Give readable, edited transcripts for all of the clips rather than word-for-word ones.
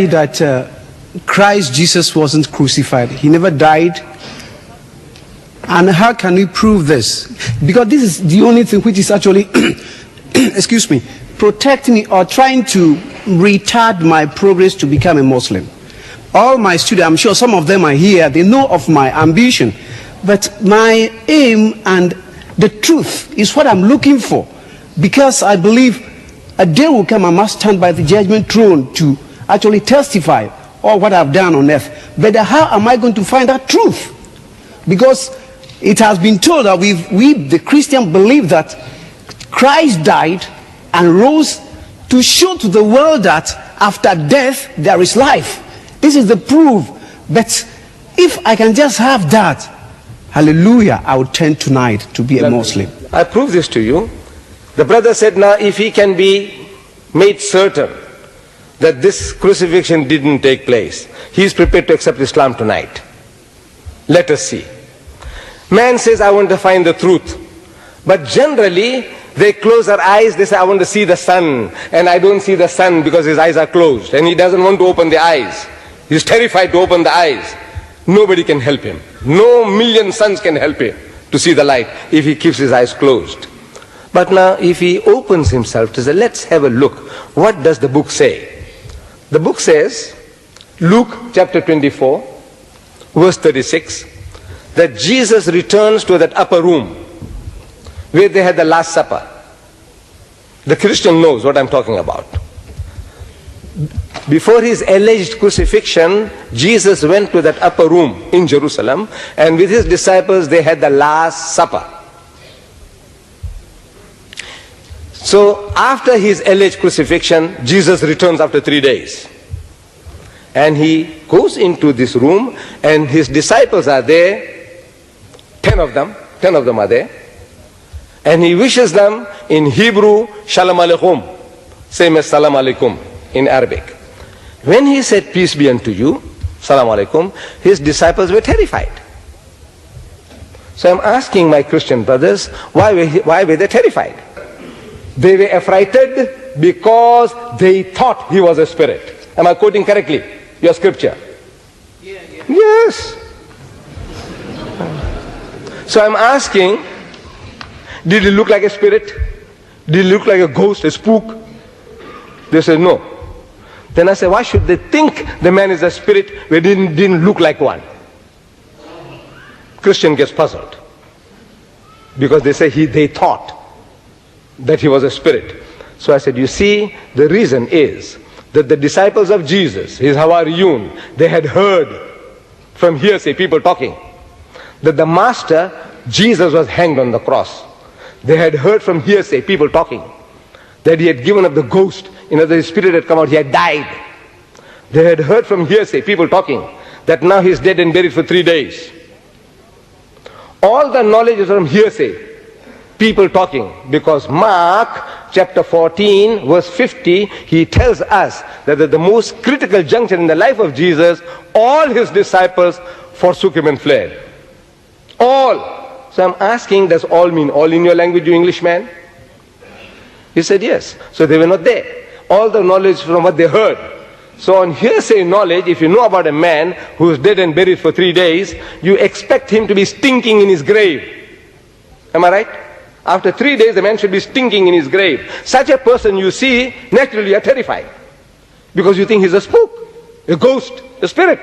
that Christ Jesus wasn't crucified. He never died. And how can we prove this? Because this is the only thing which is actually, excuse me, protecting me or trying to retard my progress to become a Muslim. All my students, I'm sure some of them are here, they know of my ambition. But my aim and the truth is what I'm looking for. Because I believe a day will come I must stand by the judgment throne to actually testify all what I've done on earth. But how am I going to find that truth? Because it has been told that we the Christian believe that Christ died and rose to show to the world that after death there is life. This is the proof. But if I can just have that, hallelujah, I would turn tonight to be a Muslim. I prove this to you. The brother said, now if he can be made certain that this crucifixion didn't take place, he is prepared to accept Islam tonight. Let us see. Man says, I want to find the truth. But generally, they close their eyes, they say, I want to see the sun. And I don't see the sun because his eyes are closed. And he doesn't want to open the eyes. He's terrified to open the eyes. Nobody can help him. No million suns can help him to see the light if he keeps his eyes closed. But now, if he opens himself to say, let's have a look. What does the book say? The book says, Luke chapter 24, verse 36, that Jesus returns to that upper room where they had the Last Supper. The Christian knows what I'm talking about. Before his alleged crucifixion, Jesus went to that upper room in Jerusalem, and with his disciples they had the Last Supper. So after his alleged crucifixion, Jesus returns after 3 days. And he goes into this room, and his disciples are there. 10 of them are there. And he wishes them in Hebrew, Shalom Aleichem, same as Salam Alaikum in Arabic. When he said, peace be unto you, Salam Alaikum, his disciples were terrified. So I'm asking my Christian brothers, why were they terrified? They were affrighted because they thought he was a spirit. Am I quoting correctly your scripture? Yeah. Yes. So I'm asking, did he look like a spirit? Did he look like a ghost, a spook? They said no. Then I said, why should they think the man is a spirit when he didn't look like one? Christian gets puzzled. Because they say they thought that he was a spirit. So I said, you see, the reason is that the disciples of Jesus, his Hawariyun, they had heard from hearsay, people talking, that the master, Jesus, was hanged on the cross. They had heard from hearsay, people talking, that he had given up the ghost, his spirit had come out, he had died. They had heard from hearsay, people talking, that now he's dead and buried for 3 days. All the knowledge is from hearsay, people talking, because Mark chapter 14 verse 50, he tells us that at the most critical juncture in the life of Jesus, all his disciples forsook him and fled. All. So I'm asking, does all mean all in your language, you Englishman? He said yes. So they were not there. All the knowledge from what they heard. So on hearsay knowledge, if you know about a man who is dead and buried for 3 days, you expect him to be stinking in his grave. Am I right? After 3 days, the man should be stinking in his grave. Such a person you see, naturally you are terrified. Because you think he's a spook, a ghost, a spirit.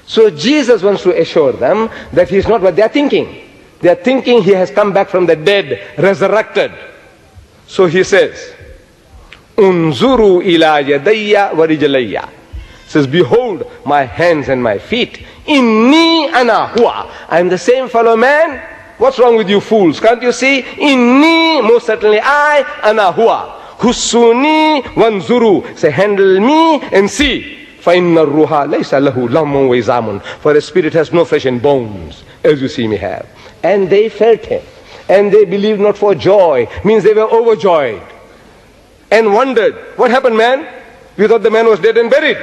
So Jesus wants to assure them that he's not what they are thinking. They are thinking he has come back from the dead, resurrected. So he says, Unzuru ila yadayya wa rijlayya. Says, behold my hands and my feet. Inni ana huwa. I am the same fellow man. What's wrong with you fools? Can't you see? Inni, most certainly I, ana huwa. Husuni wanzuru. Say, handle me and see. فَإِنَّ الرُّوحَ لَيْسَ لَهُ لَمٌ وَإِزَامٌ. For a spirit has no flesh and bones, as you see me have. And they felt him. And they believed not for joy. Means they were overjoyed. And wondered, what happened, man? We thought the man was dead and buried.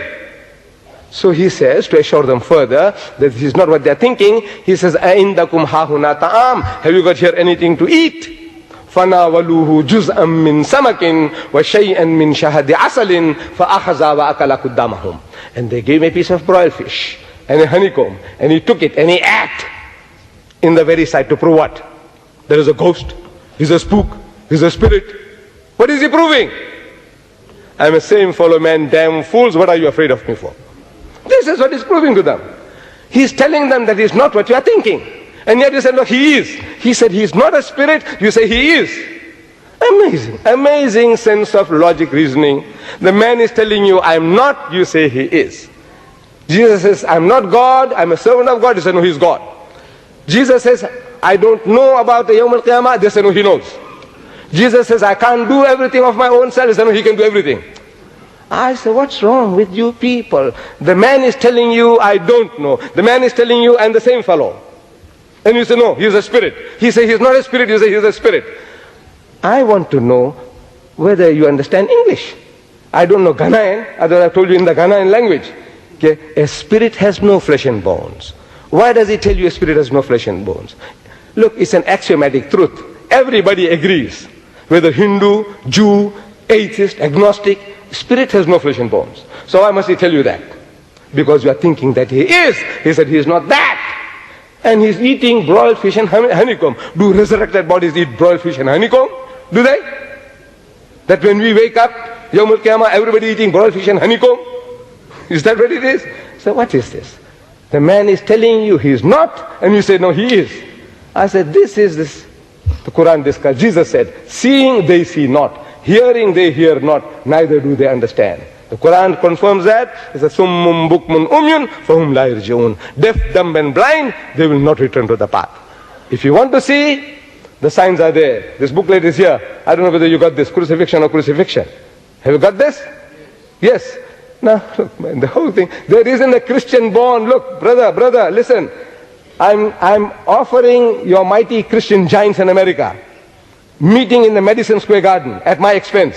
So he says, to assure them further that this is not what they're thinking, he says, أَإِنْدَكُمْ هَاهُنَا طَعَامٌ. Have you got here anything to eat? فَنَاوَلُوهُ جُزْءًا مِّن سَمَكٍ وَشَيْئًا مِّن شَهَدِ عَسَلٍ فَأَخَذَ وَأَكَلَ قُدَّامَهُم. And they gave him a piece of broiled fish and a honeycomb, and he took it and he ate in the very sight to prove what? There is a ghost, he's a spook, he's a spirit. What is he proving? I'm a same fellow man, damn fools, what are you afraid of me for? This is what he's proving to them. He's telling them that he's not what you are thinking. And yet you say, no, he is. He said he's not a spirit, you say he is. Amazing, amazing sense of logic reasoning. The man is telling you, I'm not, you say he is. Jesus says, I'm not God, I'm a servant of God, you say, no, he's God. Jesus says, I don't know about the Yawm al-Qiyamah, they say, no, he knows. Jesus says, I can't do everything of my own self, they say, no, he can do everything. I say, what's wrong with you people? The man is telling you, I don't know. The man is telling you, I'm the same fellow. And you say, no, he's a spirit. He says, he's not a spirit, you say, he's a spirit. I want to know whether you understand English. I don't know Ghanaian, although I've told you in the Ghanaian language. Okay? A spirit has no flesh and bones. Why does he tell you a spirit has no flesh and bones? Look, it's an axiomatic truth. Everybody agrees. Whether Hindu, Jew, atheist, agnostic, spirit has no flesh and bones. So why must he tell you that? Because you are thinking that he is. He said he is not that. And he's eating broiled fish and honeycomb. Do resurrected bodies eat broiled fish and honeycomb? Do they? That when we wake up, Yawm al-Qiyamah, everybody eating broiled fish and honeycomb? Is that what it is? So what is this? The man is telling you he is not, and you say, no, he is. I said, this is this. The Quran discussed. Jesus said, seeing they see not, hearing they hear not, neither do they understand. The Quran confirms that. It's a summum bukmun umyun fahum la yarji'un. Deaf, dumb and blind, they will not return to the path. If you want to see, the signs are there. This booklet is here. I don't know whether you got this, crucifixion or crucifixion. Have you got this? Yes. Now, look man, the whole thing. There isn't a Christian born. Look, brother, listen. I'm offering your mighty Christian giants in America meeting in the Madison Square Garden at my expense.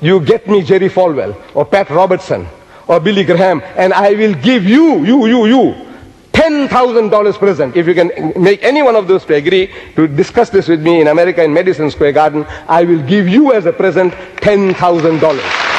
You get me Jerry Falwell or Pat Robertson or Billy Graham, and I will give you $10,000 present. If you can make any one of those to agree to discuss this with me in America in Madison Square Garden, I will give you as a present $10,000.